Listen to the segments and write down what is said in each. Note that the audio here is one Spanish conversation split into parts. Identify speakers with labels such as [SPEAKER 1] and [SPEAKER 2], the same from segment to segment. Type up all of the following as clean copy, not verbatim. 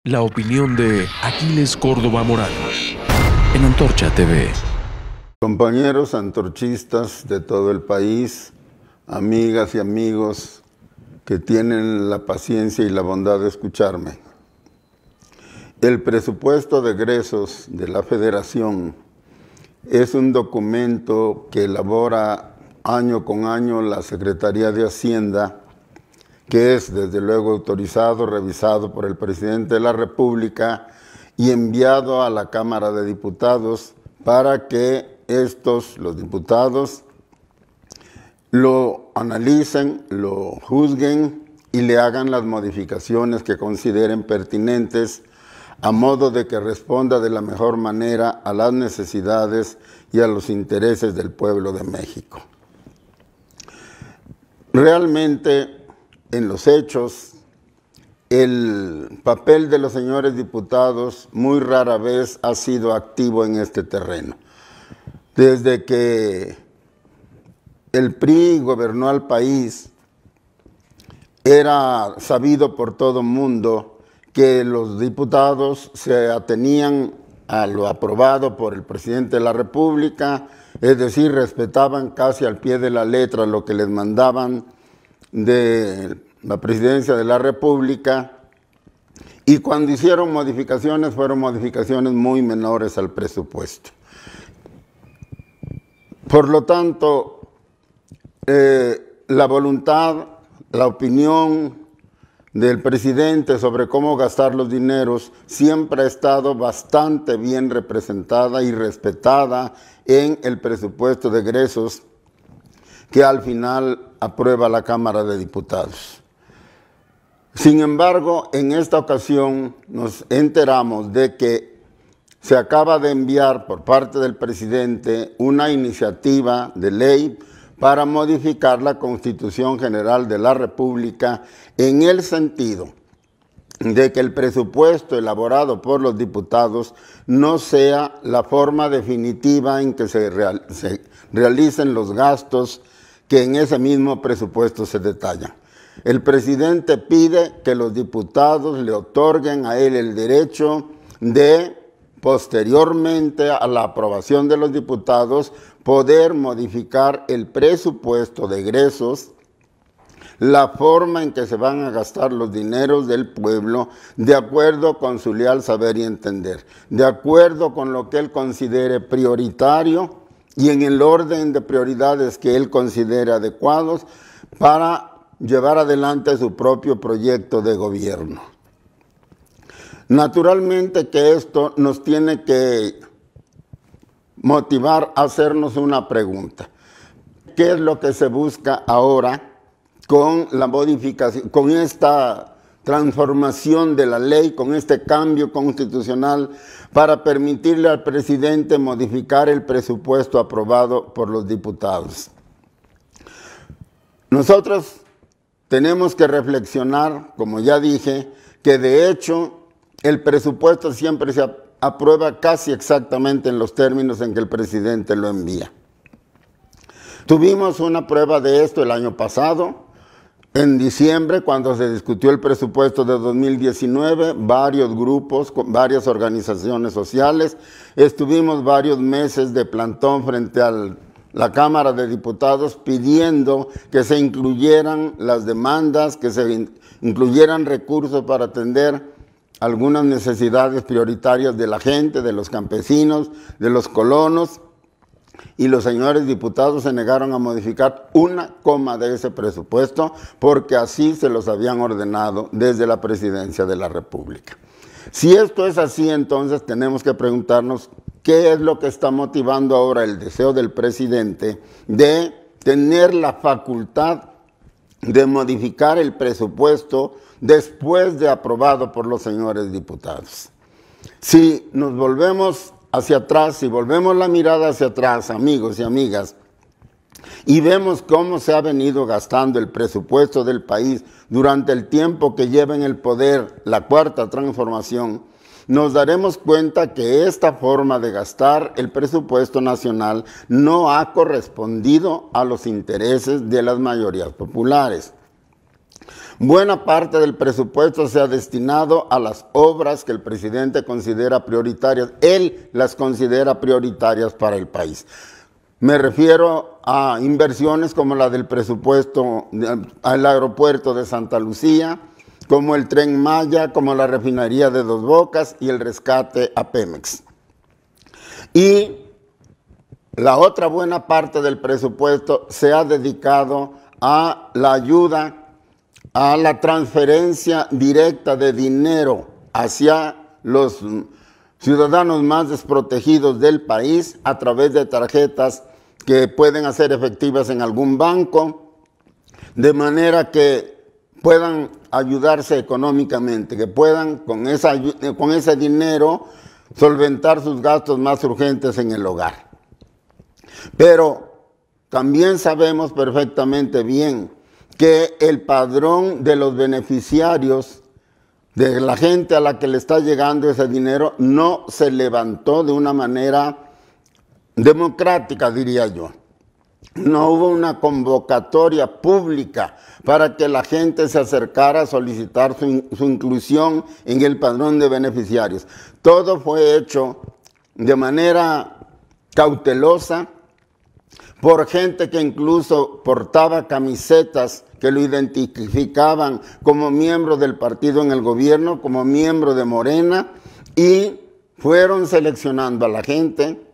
[SPEAKER 1] la opinión de Aquiles Córdoba Morán en Antorcha TV.
[SPEAKER 2] Compañeros antorchistas de todo el país, amigas y amigos que tienen la paciencia y la bondad de escucharme. El presupuesto de egresos de la Federación es un documento que elabora año con año la Secretaría de Hacienda, que es desde luego autorizado, revisado por el Presidente de la República y enviado a la Cámara de Diputados para que los diputados, lo analicen, lo juzguen y le hagan las modificaciones que consideren pertinentes a modo de que responda de la mejor manera a las necesidades y a los intereses del pueblo de México. Realmente, en los hechos, el papel de los señores diputados muy rara vez ha sido activo en este terreno. Desde que el PRI gobernó al país, era sabido por todo el mundo que los diputados se atenían a lo aprobado por el presidente de la República, es decir, respetaban casi al pie de la letra lo que les mandaban de la presidencia de la República, y cuando hicieron modificaciones, fueron modificaciones muy menores al presupuesto. Por lo tanto, la voluntad, la opinión del presidente sobre cómo gastar los dineros siempre ha estado bastante bien representada y respetada en el presupuesto de egresos que al final aprueba la Cámara de Diputados. Sin embargo, en esta ocasión nos enteramos de que se acaba de enviar por parte del presidente una iniciativa de ley para modificar la Constitución General de la República en el sentido de que el presupuesto elaborado por los diputados no sea la forma definitiva en que se realicen los gastos que en ese mismo presupuesto se detallan. El presidente pide que los diputados le otorguen a él el derecho de, posteriormente a la aprobación de los diputados, poder modificar el presupuesto de egresos, la forma en que se van a gastar los dineros del pueblo, de acuerdo con su leal saber y entender, de acuerdo con lo que él considere prioritario y en el orden de prioridades que él considere adecuados para llevar adelante su propio proyecto de gobierno. Naturalmente que esto nos tiene que motivar a hacernos una pregunta. ¿Qué es lo que se busca ahora con la modificación, con esta transformación de la ley, con este cambio constitucional para permitirle al presidente modificar el presupuesto aprobado por los diputados? Nosotros tenemos que reflexionar, como ya dije, que de hecho el presupuesto siempre se aprueba casi exactamente en los términos en que el presidente lo envía. Tuvimos una prueba de esto el año pasado, en diciembre, cuando se discutió el presupuesto de 2019, varios grupos, varias organizaciones sociales, estuvimos varios meses de plantón frente a la Cámara de Diputados pidiendo que se incluyeran las demandas, que se incluyeran recursos para atender algunas necesidades prioritarias de la gente, de los campesinos, de los colonos, y los señores diputados se negaron a modificar una coma de ese presupuesto porque así se los habían ordenado desde la presidencia de la República. Si esto es así, entonces tenemos que preguntarnos qué es lo que está motivando ahora el deseo del presidente de tener la facultad de modificar el presupuesto después de aprobado por los señores diputados. Si nos volvemos hacia atrás, si volvemos la mirada hacia atrás, amigos y amigas, y vemos cómo se ha venido gastando el presupuesto del país durante el tiempo que lleva en el poder la Cuarta Transformación, nos daremos cuenta que esta forma de gastar el presupuesto nacional no ha correspondido a los intereses de las mayorías populares. Buena parte del presupuesto se ha destinado a las obras que el presidente considera prioritarias. Él las considera prioritarias para el país. Me refiero a inversiones como la del presupuesto al aeropuerto de Santa Lucía, como el Tren Maya, como la refinería de Dos Bocas y el rescate a Pemex. Y la otra buena parte del presupuesto se ha dedicado a la ayuda, a la transferencia directa de dinero hacia los ciudadanos más desprotegidos del país a través de tarjetas que pueden hacer efectivas en algún banco, de manera que puedan ayudarse económicamente, que puedan con ese dinero solventar sus gastos más urgentes en el hogar. Pero también sabemos perfectamente bien que el padrón de los beneficiarios, de la gente a la que le está llegando ese dinero, no se levantó de una manera democrática, diría yo. No hubo una convocatoria pública para que la gente se acercara a solicitar su inclusión en el padrón de beneficiarios. Todo fue hecho de manera cautelosa por gente que incluso portaba camisetas que lo identificaban como miembro del partido en el gobierno, como miembro de Morena, y fueron seleccionando a la gente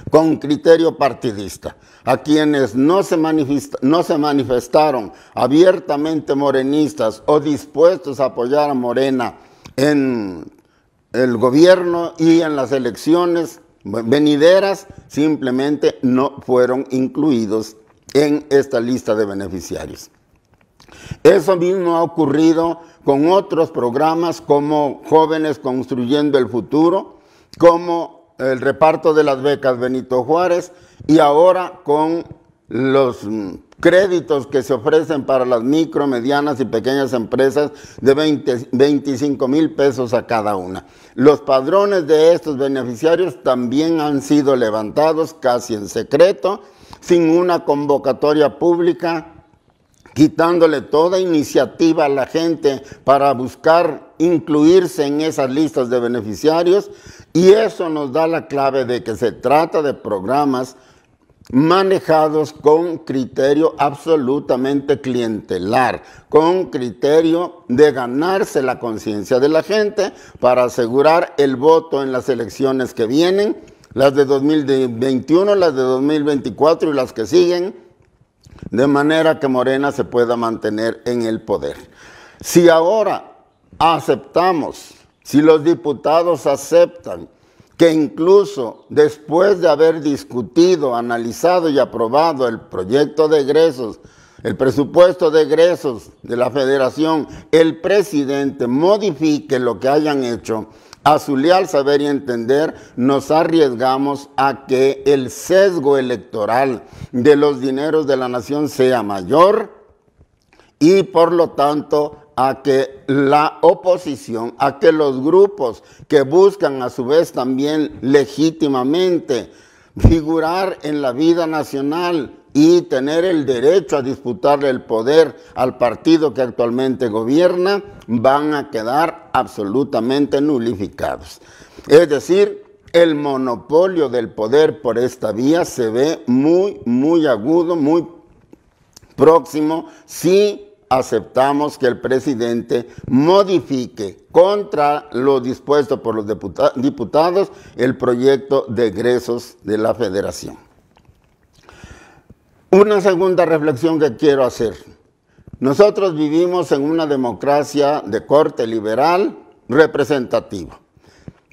[SPEAKER 2] con criterio partidista. A quienes no se manifestaron abiertamente morenistas o dispuestos a apoyar a Morena en el gobierno y en las elecciones venideras, simplemente no fueron incluidos en esta lista de beneficiarios. Eso mismo ha ocurrido con otros programas como Jóvenes Construyendo el Futuro, como el reparto de las becas Benito Juárez y ahora con los créditos que se ofrecen para las micro, medianas y pequeñas empresas de 25,000 pesos a cada una. Los padrones de estos beneficiarios también han sido levantados casi en secreto, sin una convocatoria pública, quitándole toda iniciativa a la gente para buscar incluirse en esas listas de beneficiarios, y eso nos da la clave de que se trata de programas manejados con criterio absolutamente clientelar, con criterio de ganarse la conciencia de la gente para asegurar el voto en las elecciones que vienen, las de 2021, las de 2024 y las que siguen, de manera que Morena se pueda mantener en el poder. Si ahora aceptamos, si los diputados aceptan que incluso después de haber discutido, analizado y aprobado el proyecto de egresos, el presupuesto de egresos de la Federación, el presidente modifique lo que hayan hecho, a su leal saber y entender, nos arriesgamos a que el sesgo electoral de los dineros de la nación sea mayor y por lo tanto a que la oposición, a que los grupos que buscan a su vez también legítimamente figurar en la vida nacional y tener el derecho a disputarle el poder al partido que actualmente gobierna, van a quedar absolutamente nulificados. Es decir, el monopolio del poder por esta vía se ve muy agudo, muy próximo, si aceptamos que el presidente modifique contra lo dispuesto por los diputados el proyecto de egresos de la Federación. Una segunda reflexión que quiero hacer. Nosotros vivimos en una democracia de corte liberal representativa.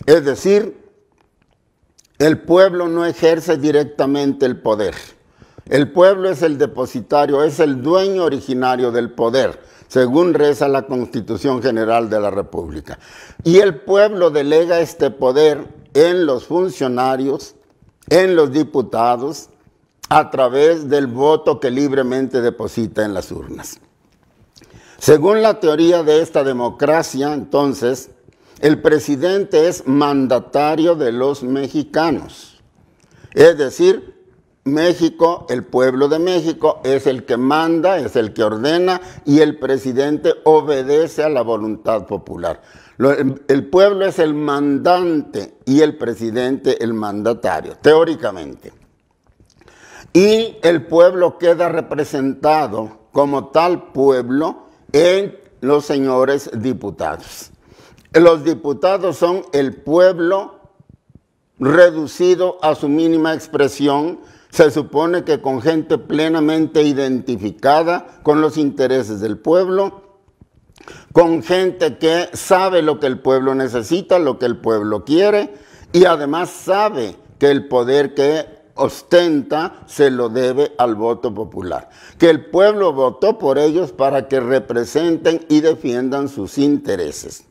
[SPEAKER 2] Es decir, el pueblo no ejerce directamente el poder. El pueblo es el depositario, es el dueño originario del poder, según reza la Constitución General de la República. Y el pueblo delega este poder en los funcionarios, en los diputados, a través del voto que libremente deposita en las urnas. Según la teoría de esta democracia, entonces, el presidente es mandatario de los mexicanos. Es decir, México, el pueblo de México, es el que manda, es el que ordena y el presidente obedece a la voluntad popular. El pueblo es el mandante y el presidente el mandatario, teóricamente. Y el pueblo queda representado como tal pueblo en los señores diputados. Los diputados son el pueblo reducido a su mínima expresión. Se supone que con gente plenamente identificada con los intereses del pueblo, con gente que sabe lo que el pueblo necesita, lo que el pueblo quiere, y además sabe que el poder que ostenta se lo debe al voto popular, que el pueblo votó por ellos para que representen y defiendan sus intereses.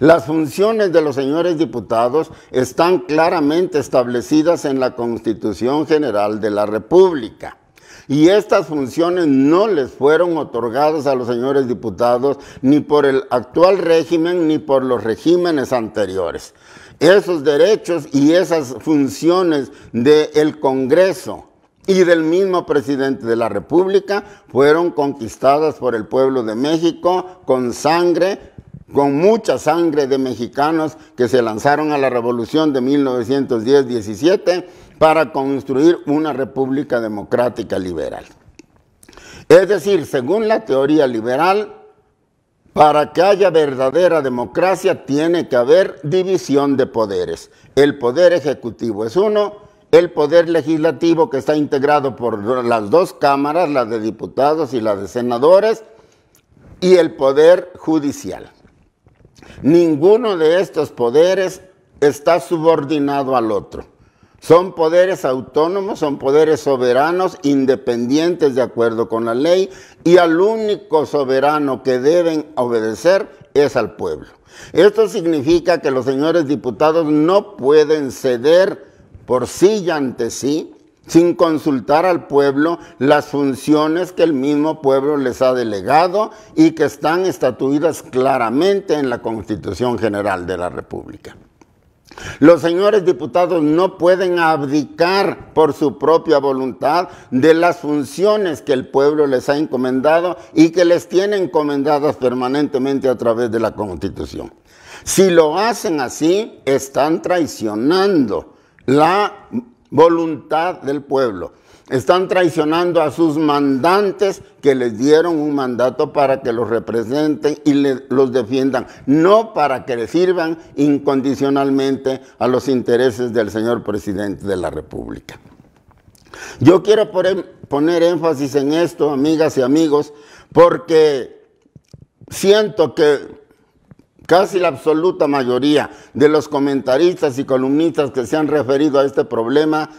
[SPEAKER 2] Las funciones de los señores diputados están claramente establecidas en la Constitución General de la República. Y estas funciones no les fueron otorgadas a los señores diputados ni por el actual régimen ni por los regímenes anteriores. Esos derechos y esas funciones del Congreso y del mismo presidente de la República fueron conquistadas por el pueblo de México con sangre, con mucha sangre de mexicanos que se lanzaron a la revolución de 1910-17 para construir una república democrática liberal. Es decir, según la teoría liberal, para que haya verdadera democracia tiene que haber división de poderes. El poder ejecutivo es uno, el poder legislativo que está integrado por las dos cámaras, la de diputados y la de senadores, y el poder judicial. Ninguno de estos poderes está subordinado al otro. Son poderes autónomos, son poderes soberanos, independientes de acuerdo con la ley, y al único soberano que deben obedecer es al pueblo. Esto significa que los señores diputados no pueden ceder por sí y ante sí, sin consultar al pueblo, las funciones que el mismo pueblo les ha delegado y que están estatuidas claramente en la Constitución General de la República. Los señores diputados no pueden abdicar por su propia voluntad de las funciones que el pueblo les ha encomendado y que les tiene encomendadas permanentemente a través de la Constitución. Si lo hacen así, están traicionando la voluntad del pueblo. Están traicionando a sus mandantes que les dieron un mandato para que los representen y los defiendan, no para que les sirvan incondicionalmente a los intereses del señor presidente de la República. Yo quiero poner énfasis en esto, amigas y amigos, porque siento que casi la absoluta mayoría de los comentaristas y columnistas que se han referido a este problema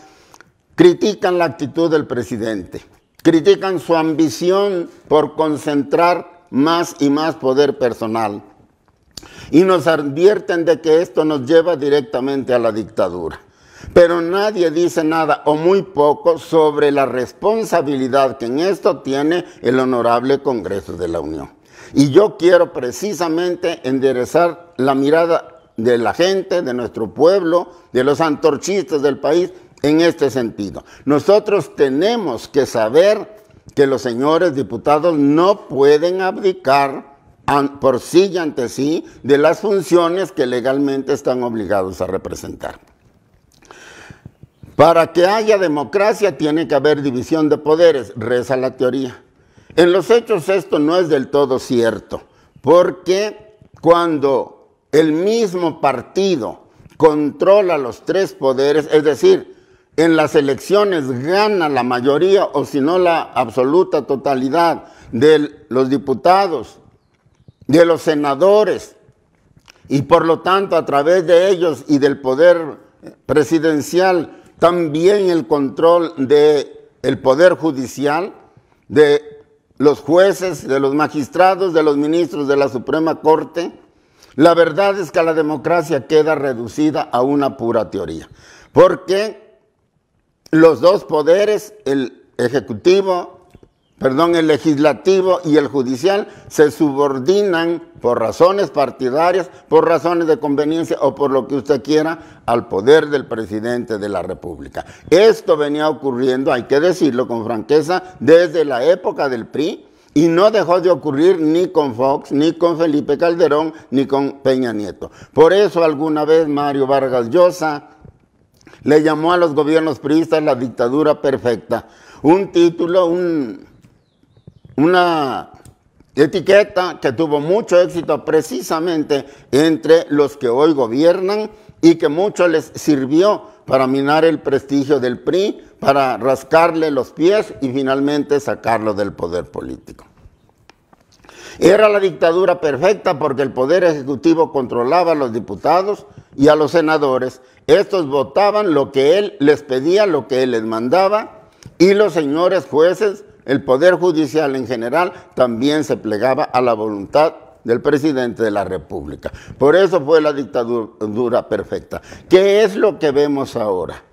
[SPEAKER 2] critican la actitud del presidente, critican su ambición por concentrar más y más poder personal y nos advierten de que esto nos lleva directamente a la dictadura. Pero nadie dice nada o muy poco sobre la responsabilidad que en esto tiene el Honorable Congreso de la Unión. Y yo quiero precisamente enderezar la mirada de la gente, de nuestro pueblo, de los antorchistas del país, en este sentido. Nosotros tenemos que saber que los señores diputados no pueden abdicar por sí y ante sí de las funciones que legalmente están obligados a representar. Para que haya democracia tiene que haber división de poderes, reza la teoría. En los hechos esto no es del todo cierto, porque cuando el mismo partido controla los tres poderes, es decir, en las elecciones gana la mayoría o si no la absoluta totalidad de los diputados, de los senadores, y por lo tanto a través de ellos y del poder presidencial también el control del poder judicial, de los jueces, de los magistrados, de los ministros de la Suprema Corte. La verdad es que la democracia queda reducida a una pura teoría, porque los dos poderes, el ejecutivo el legislativo y el judicial se subordinan por razones partidarias, por razones de conveniencia o por lo que usted quiera al poder del presidente de la República. Esto venía ocurriendo, hay que decirlo con franqueza, desde la época del PRI y no dejó de ocurrir ni con Fox, ni con Felipe Calderón, ni con Peña Nieto. Por eso alguna vez Mario Vargas Llosa le llamó a los gobiernos priistas la dictadura perfecta. Un título, una etiqueta que tuvo mucho éxito precisamente entre los que hoy gobiernan y que mucho les sirvió para minar el prestigio del PRI, para rascarle los pies y finalmente sacarlo del poder político. Era la dictadura perfecta porque el Poder Ejecutivo controlaba a los diputados y a los senadores. Estos votaban lo que él les pedía, lo que él les mandaba, y los señores jueces, el Poder Judicial en general, también se plegaba a la voluntad del presidente de la República. Por eso fue la dictadura perfecta. ¿Qué es lo que vemos ahora?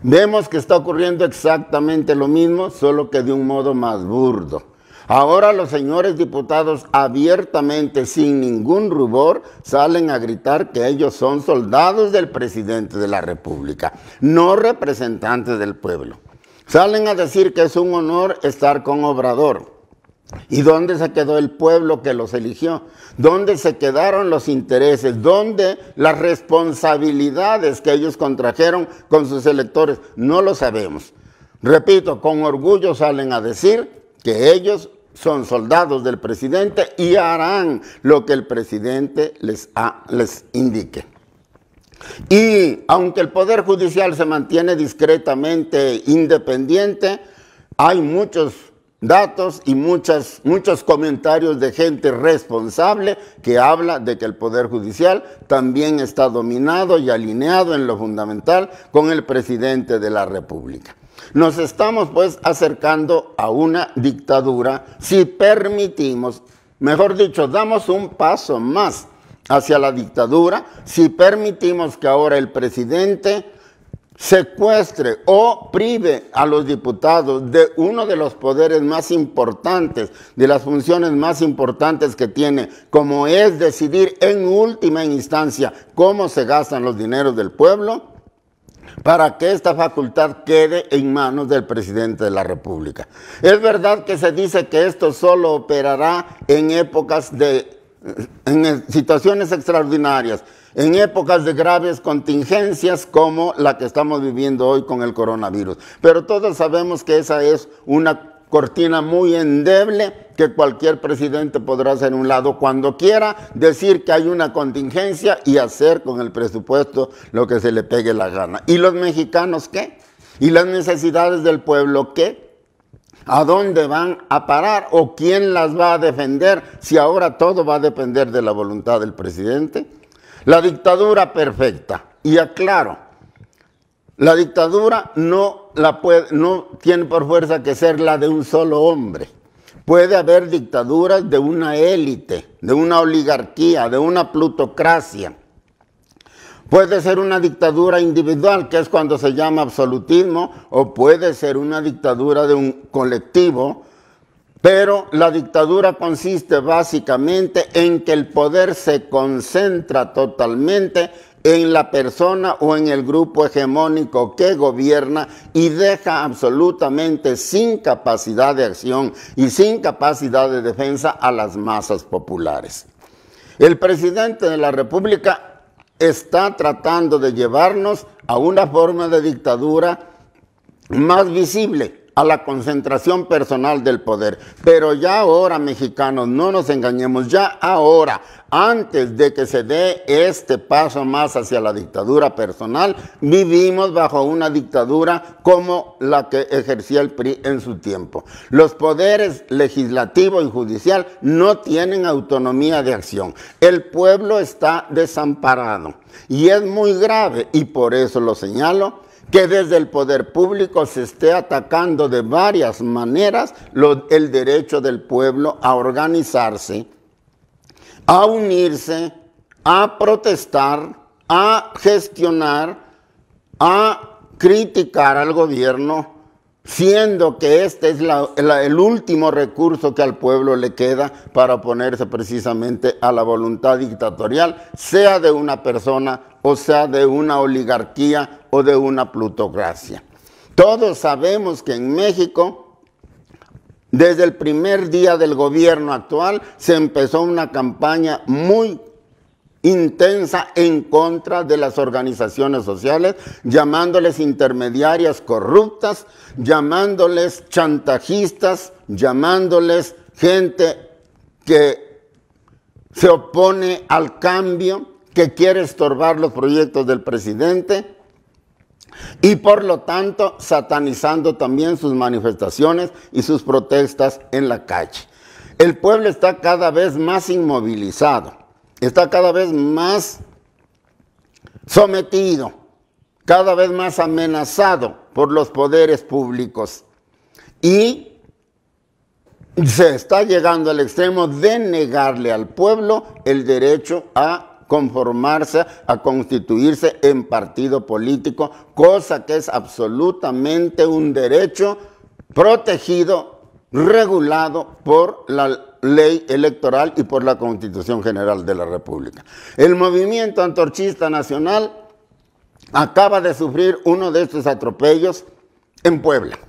[SPEAKER 2] Vemos que está ocurriendo exactamente lo mismo, solo que de un modo más burdo. Ahora los señores diputados abiertamente, sin ningún rubor, salen a gritar que ellos son soldados del presidente de la República, no representantes del pueblo. Salen a decir que es un honor estar con Obrador. ¿Y dónde se quedó el pueblo que los eligió? ¿Dónde se quedaron los intereses? ¿Dónde las responsabilidades que ellos contrajeron con sus electores? No lo sabemos. Repito, con orgullo salen a decir que ellos son soldados del presidente y harán lo que el presidente les indique. Y aunque el Poder Judicial se mantiene discretamente independiente, hay muchos datos y muchos comentarios de gente responsable que habla de que el Poder Judicial también está dominado y alineado en lo fundamental con el presidente de la República. Nos estamos pues acercando a una dictadura si permitimos, mejor dicho, damos un paso más hacia la dictadura si permitimos que ahora el presidente secuestre o prive a los diputados de uno de los poderes más importantes, de las funciones más importantes que tiene, como es decidir en última instancia cómo se gastan los dineros del pueblo, para que esta facultad quede en manos del presidente de la República. Es verdad que se dice que esto solo operará en situaciones extraordinarias, en épocas de graves contingencias como la que estamos viviendo hoy con el coronavirus. Pero todos sabemos que esa es una cortina muy endeble que cualquier presidente podrá hacer a un lado cuando quiera, decir que hay una contingencia y hacer con el presupuesto lo que se le pegue la gana. ¿Y los mexicanos qué? ¿Y las necesidades del pueblo qué? ¿A dónde van a parar? ¿O quién las va a defender si ahora todo va a depender de la voluntad del presidente? La dictadura perfecta. Y aclaro, la dictadura no tiene por fuerza que ser la de un solo hombre. Puede haber dictaduras de una élite, de una oligarquía, de una plutocracia. Puede ser una dictadura individual, que es cuando se llama absolutismo, o puede ser una dictadura de un colectivo, pero la dictadura consiste básicamente en que el poder se concentra totalmente en la persona o en el grupo hegemónico que gobierna y deja absolutamente sin capacidad de acción y sin capacidad de defensa a las masas populares. El presidente de la República está tratando de llevarnos a una forma de dictadura más visible, a la concentración personal del poder. Pero ya ahora, mexicanos, no nos engañemos, ya ahora, antes de que se dé este paso más hacia la dictadura personal, vivimos bajo una dictadura como la que ejercía el PRI en su tiempo. Los poderes legislativo y judicial no tienen autonomía de acción. El pueblo está desamparado y es muy grave, y por eso lo señalo, que desde el poder público se esté atacando de varias maneras el derecho del pueblo a organizarse, a unirse, a protestar, a gestionar, a criticar al gobierno siendo que este es el último recurso que al pueblo le queda para oponerse precisamente a la voluntad dictatorial, sea de una persona o sea de una oligarquía o de una plutocracia. Todos sabemos que en México, desde el primer día del gobierno actual, se empezó una campaña muy intensa en contra de las organizaciones sociales, llamándoles intermediarias corruptas, llamándoles chantajistas, llamándoles gente que se opone al cambio, que quiere estorbar los proyectos del presidente y por lo tanto satanizando también sus manifestaciones y sus protestas en la calle. El pueblo está cada vez más inmovilizado, está cada vez más sometido, cada vez más amenazado por los poderes públicos y se está llegando al extremo de negarle al pueblo el derecho a conformarse, a constituirse en partido político, cosa que es absolutamente un derecho protegido, regulado por la ley electoral y por la Constitución General de la República. El movimiento antorchista nacional acaba de sufrir uno de estos atropellos en Puebla.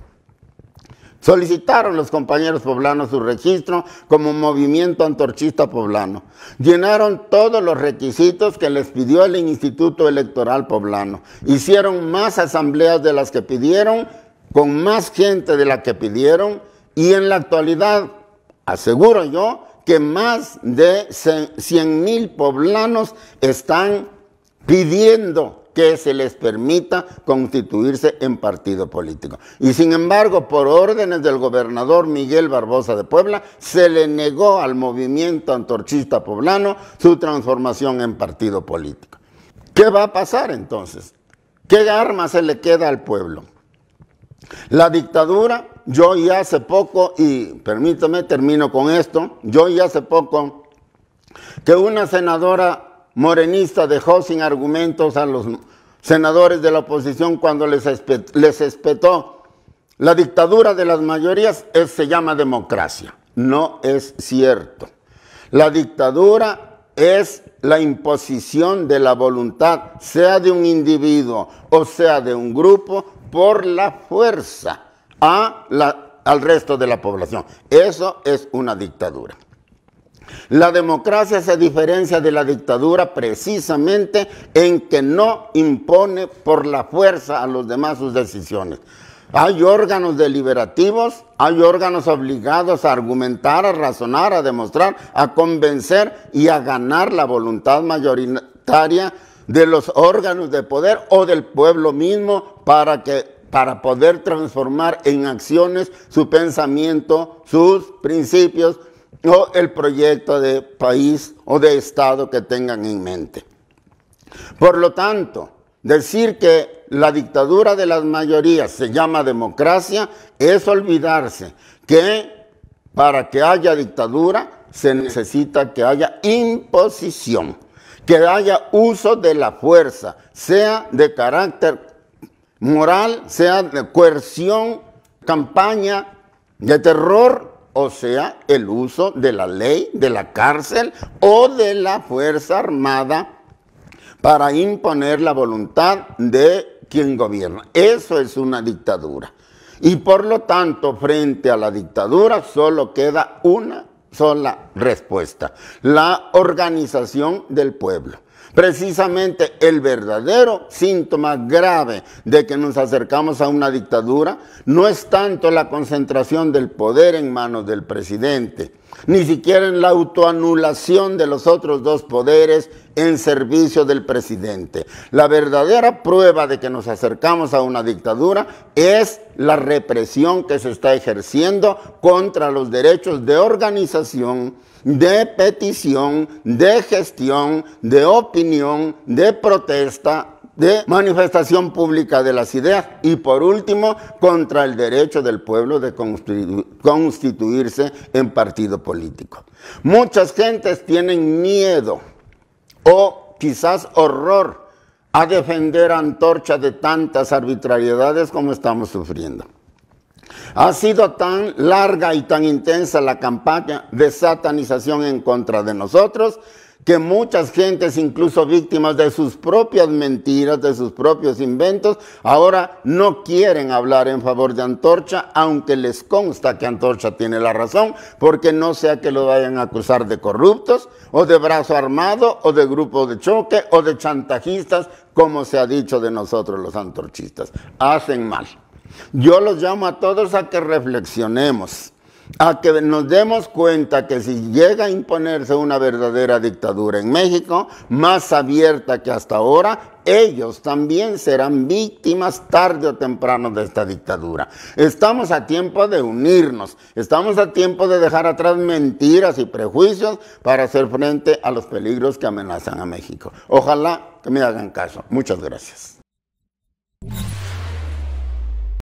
[SPEAKER 2] Solicitaron los compañeros poblanos su registro como movimiento antorchista poblano. Llenaron todos los requisitos que les pidió el Instituto Electoral Poblano. Hicieron más asambleas de las que pidieron, con más gente de la que pidieron, y en la actualidad, aseguro yo, que más de 100,000 poblanos están pidiendo que se les permita constituirse en partido político. Y sin embargo, por órdenes del gobernador Miguel Barbosa de Puebla, se le negó al movimiento antorchista poblano su transformación en partido político. ¿Qué va a pasar entonces? ¿Qué arma se le queda al pueblo? La dictadura, yo ya hace poco, y permítame, termino con esto, yo ya hace poco que una senadora morenista dejó sin argumentos a los senadores de la oposición cuando les espetó la dictadura de las mayorías, se llama democracia. No es cierto. La dictadura es la imposición de la voluntad, sea de un individuo o sea de un grupo, por la fuerza al resto de la población. Eso es una dictadura. La democracia se diferencia de la dictadura precisamente en que no impone por la fuerza a los demás sus decisiones. Hay órganos deliberativos, hay órganos obligados a argumentar, a razonar, a demostrar, a convencer y a ganar la voluntad mayoritaria de los órganos de poder o del pueblo mismo para poder transformar en acciones su pensamiento, sus principios, o el proyecto de país o de Estado que tengan en mente. Por lo tanto, decir que la dictadura de las mayorías se llama democracia es olvidarse que para que haya dictadura se necesita que haya imposición, que haya uso de la fuerza, sea de carácter moral, sea de coerción, campaña de terror, o sea, el uso de la ley, de la cárcel o de la fuerza armada para imponer la voluntad de quien gobierna. Eso es una dictadura. Y por lo tanto, frente a la dictadura solo queda una sola respuesta: la organización del pueblo. Precisamente el verdadero síntoma grave de que nos acercamos a una dictadura no es tanto la concentración del poder en manos del presidente, ni siquiera en la autoanulación de los otros dos poderes en servicio del presidente. La verdadera prueba de que nos acercamos a una dictadura es la represión que se está ejerciendo contra los derechos de organización, de petición, de gestión, de opinión, de protesta, de manifestación pública de las ideas y, por último, contra el derecho del pueblo de constituirse en partido político. Muchas gentes tienen miedo o quizás horror a defender a antorcha de tantas arbitrariedades como estamos sufriendo. Ha sido tan larga y tan intensa la campaña de satanización en contra de nosotros que muchas gentes, incluso víctimas de sus propias mentiras, de sus propios inventos, ahora no quieren hablar en favor de Antorcha, aunque les consta que Antorcha tiene la razón, porque no sea que lo vayan a acusar de corruptos, o de brazo armado, o de grupo de choque, o de chantajistas, como se ha dicho de nosotros los antorchistas. Hacen mal. Yo los llamo a todos a que reflexionemos, a que nos demos cuenta que si llega a imponerse una verdadera dictadura en México, más abierta que hasta ahora, ellos también serán víctimas tarde o temprano de esta dictadura. Estamos a tiempo de unirnos, estamos a tiempo de dejar atrás mentiras y prejuicios para hacer frente a los peligros que amenazan a México. Ojalá que me hagan caso. Muchas gracias.